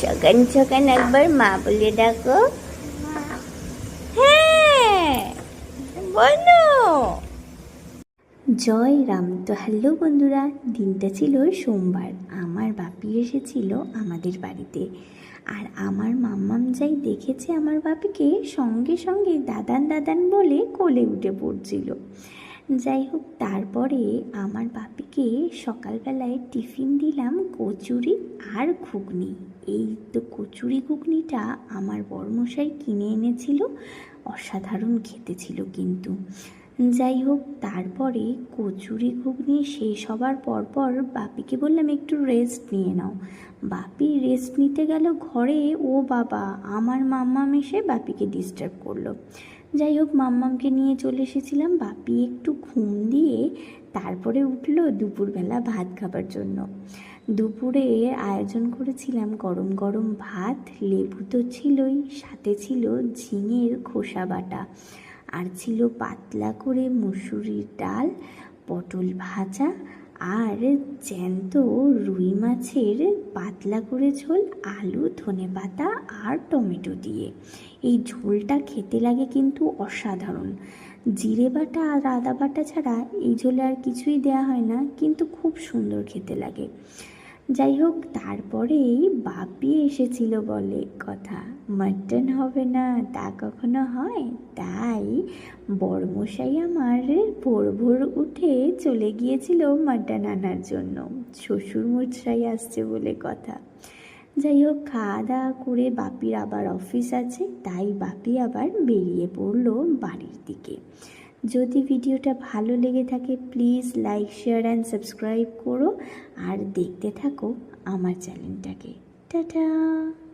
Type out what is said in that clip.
সকান সকান একবার মা বলে ডাকো। হ্যাঁ বলো। জয় রাম। তো হ্যালো বন্ধুরা, দিনটা ছিল সোমবার। আমার বাপি এসেছিল আমাদের বাড়িতে, আর আমার মাম্মাম যাই দেখেছে আমার বাপিকে, সঙ্গে সঙ্গে দাদান দাদান বলে কোলে উঠে পড়ছিল। যাই হোক, তারপরে আমার বাপিকে সকালবেলায় টিফিন দিলাম কচুরি আর ঘুগনি। এই তো কচুরি ঘুগনিটা আমার বড়মশাই কিনে এনেছিল, অসাধারণ খেতে ছিল কিন্তু। যাই হোক, তারপরে কচুরি ঘুগনি শেষ হবার পরপর বাপিকে বললাম একটু রেস্ট নিয়ে নাও। বাপি রেস্ট নিতে গেল ঘরে, ও বাবা, আমার মাম্মাম এসে বাপিকে ডিস্টার্ব করলো। যাই হোক, মাম্মামকে নিয়ে চলে এসেছিলাম। বাপি একটু ঘুম দিয়ে তারপরে উঠলো দুপুরবেলা ভাত খাবার জন্য। দুপুরে আয়োজন করেছিলাম গরম গরম ভাত, লেবু তো ছিলই, সাথে ছিল ঝিঙের খোসা বাটা, আর ছিল পাতলা করে মুসুরির ডাল, পটল ভাজা, আর জ্যান্ত রুই মাছের পাতলা করে ঝোল, আলু, ধনেপাতা আর টমেটো দিয়ে। এই ঝোলটা খেতে লাগে কিন্তু অসাধারণ। জিরে বাটা আর আদা বাটা ছাড়া এই ঝোলে আর কিছুই দেয়া হয় না, কিন্তু খুব সুন্দর খেতে লাগে। যাই হোক, তারপরেই বাপি এসেছিল বলে কথা, মাটন হবে না তা কখনো হয়। তাই বড়মশাই আমার ভোর ভোর উঠে চলে গিয়েছিল মাটন আনার জন্য, শ্বশুরমশাই আসছে বলে কথা। যাই হোক, খাওয়া দাওয়া করে বাপির আবার অফিস আছে, তাই বাপি আবার বেরিয়ে পড়লো বাড়ির দিকে। যদি ভিডিওটা ভালো লেগে থাকে please like, share and subscribe করো, আর দেখতে থাকো আমার চ্যানেলটাকে। টাটা।